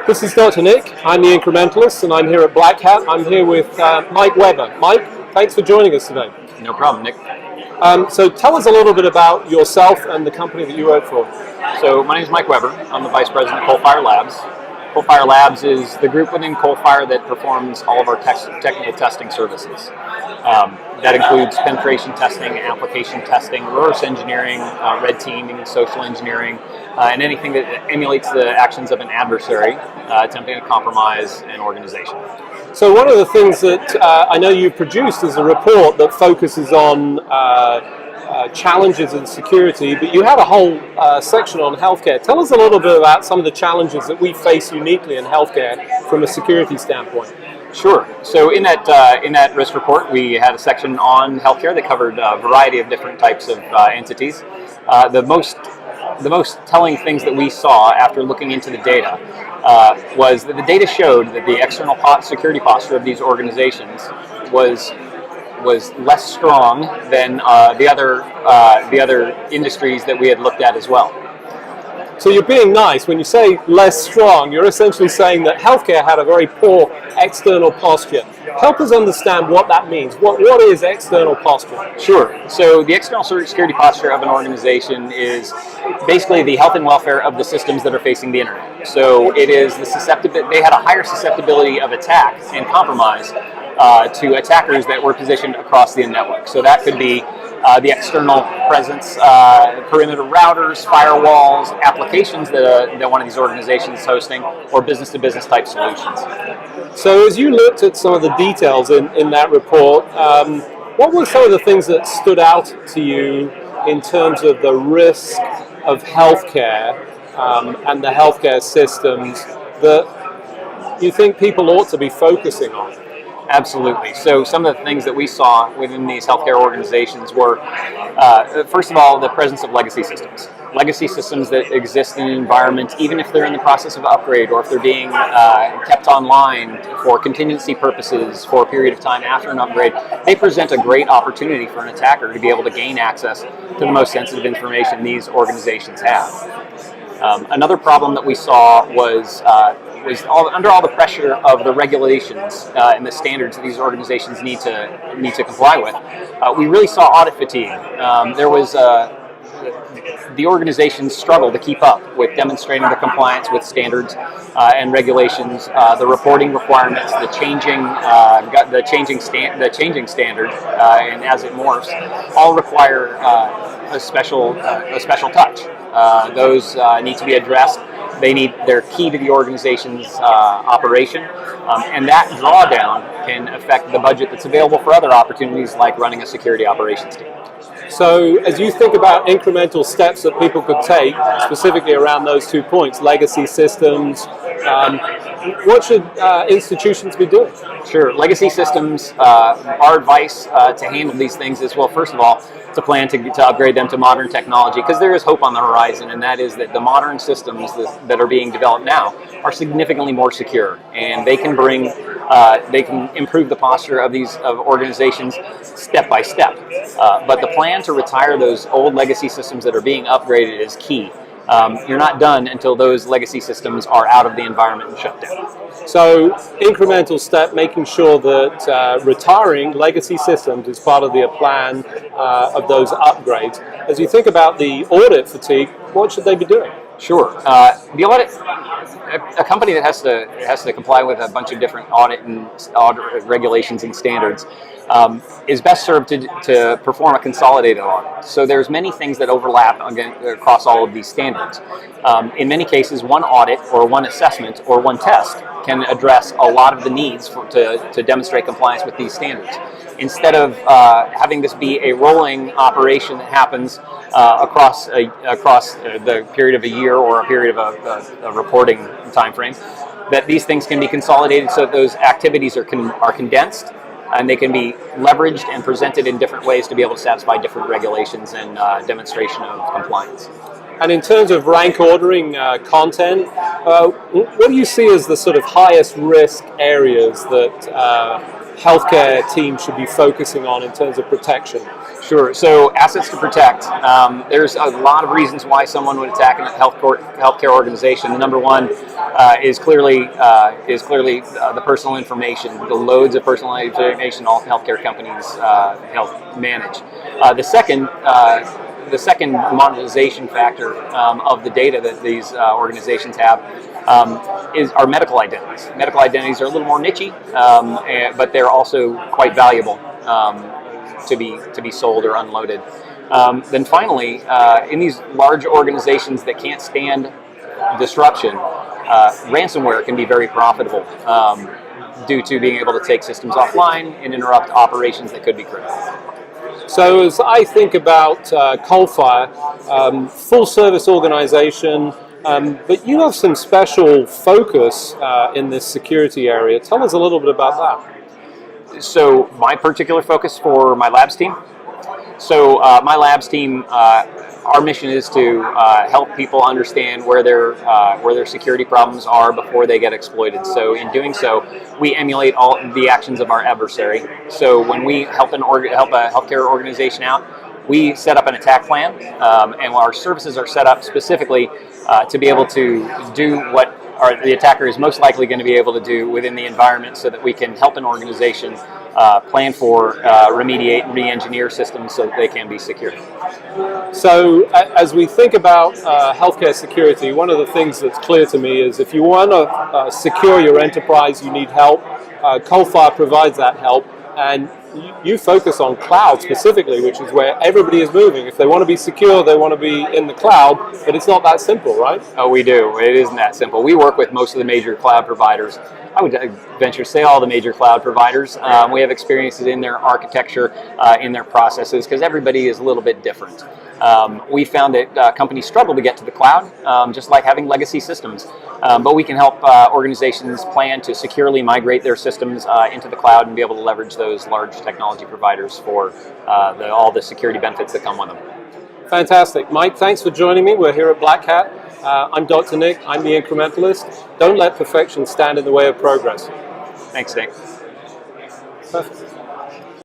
This is Dr. Nick. I'm the Incrementalist, and I'm here at BlackHat. I'm here with Mike Weber. Mike, thanks for joining us today. No problem, Nick. So tell us a little bit about yourself and the company that you work for. So my name is Mike Weber. I'm the Vice President of Coalfire Labs. Coalfire Labs is the group within Coalfire that performs all of our technical testing services. That includes penetration testing, application testing, reverse engineering, red teaming, social engineering, and anything that emulates the actions of an adversary attempting to compromise an organization. So one of the things that I know you've produced is a report that focuses on challenges in security, but you have a whole section on healthcare. Tell us a little bit about some of the challenges that we face uniquely in healthcare from a security standpoint. Sure. So in that risk report, we had a section on healthcare that covered a variety of different types of entities. The most telling things that we saw after looking into the data was that the data showed that the external security posture of these organizations was less strong than the other industries that we had looked at as well. So you're being nice. When you say less strong, you're essentially saying that healthcare had a very poor external posture. Help us understand what that means. What is external posture? Sure. So the external security posture of an organization is basically the health and welfare of the systems that are facing the internet. So it is they had a higher susceptibility of attack and compromise to attackers that were positioned across the network. So that could be the external presence, perimeter routers, firewalls, applications that one of these organizations is hosting, or business-to-business type solutions. So as you looked at some of the details in that report, what were some of the things that stood out to you in terms of the risk of healthcare and the healthcare systems that you think people ought to be focusing on? Absolutely. So some of the things that we saw within these healthcare organizations were, first of all, the presence of legacy systems. Legacy systems that exist in an environment, even if they're in the process of upgrade or if they're being kept online for contingency purposes for a period of time after an upgrade, they present a great opportunity for an attacker to be able to gain access to the most sensitive information these organizations have. Another problem that we saw was under all the pressure of the regulations and the standards that these organizations need to comply with. We really saw audit fatigue. The organizations struggle to keep up with demonstrating the compliance with standards and regulations, the reporting requirements, the changing standard, and as it morphs, all require a special touch. Those need to be addressed. They're key to the organization's operation, and that drawdown can affect the budget that's available for other opportunities like running a security operations team. So as you think about incremental steps that people could take, specifically around those 2 points, legacy systems, what should institutions be doing? Sure. Legacy systems, our advice to handle these things is, well, first of all, to plan to upgrade them to modern technology, because there is hope on the horizon, and that is that the modern systems that are being developed now are significantly more secure, and they can improve the posture of these organizations step by step. But the plan to retire those old legacy systems that are being upgraded is key. You're not done until those legacy systems are out of the environment and shut down. So incremental step, making sure that retiring legacy systems is part of the plan of those upgrades. As you think about the audit fatigue, what should they be doing? Sure. The audit, a company that has to comply with a bunch of different audit regulations and standards is best served to perform a consolidated audit. So there's many things that overlap across all of these standards. In many cases, one audit or one assessment or one test can address a lot of the needs to demonstrate compliance with these standards. Instead of having this be a rolling operation that happens across the period of a year or a period of a reporting time frame, that these things can be consolidated so that those activities are condensed, and they can be leveraged and presented in different ways to be able to satisfy different regulations and demonstration of compliance. And in terms of rank ordering content, what do you see as the sort of highest risk areas that healthcare team should be focusing on in terms of protection? Sure. So assets to protect. There's a lot of reasons why someone would attack a healthcare organization. The number one is clearly the personal information, the loads of personal information all healthcare companies manage. The second monetization factor of the data that these organizations have are medical identities. Medical identities are a little more niche, but they're also quite valuable to be sold or unloaded. Then finally, in these large organizations that can't stand disruption, ransomware can be very profitable due to being able to take systems offline and interrupt operations that could be critical. So as I think about Coalfire, full service organization, but you have some special focus in this security area. Tell us a little bit about that. So my particular focus for my labs team. So my labs team, our mission is to help people understand where their security problems are before they get exploited. So in doing so, we emulate all the actions of our adversary. So when we help a healthcare organization out, we set up an attack plan, and our services are set up specifically to be able to do what the attacker is most likely going to be able to do within the environment, so that we can help an organization plan for, remediate, and re-engineer systems so that they can be secure. So as we think about healthcare security, one of the things that's clear to me is if you want to secure your enterprise, you need help. Coalfire provides that help, and you focus on cloud specifically, which is where everybody is moving. If they want to be secure, they want to be in the cloud, but it's not that simple, right? Oh, we do. It isn't that simple. We work with most of the major cloud providers. I would venture to say all the major cloud providers. We have experiences in their architecture, in their processes, because everybody is a little bit different. We found that companies struggle to get to the cloud, just like having legacy systems. But we can help organizations plan to securely migrate their systems into the cloud and be able to leverage those large technology providers for all the security benefits that come with them. Fantastic. Mike, thanks for joining me. We're here at BlackHat. I'm Dr. Nick. I'm the incrementalist. Don't let perfection stand in the way of progress. Thanks, Nick. Perfect.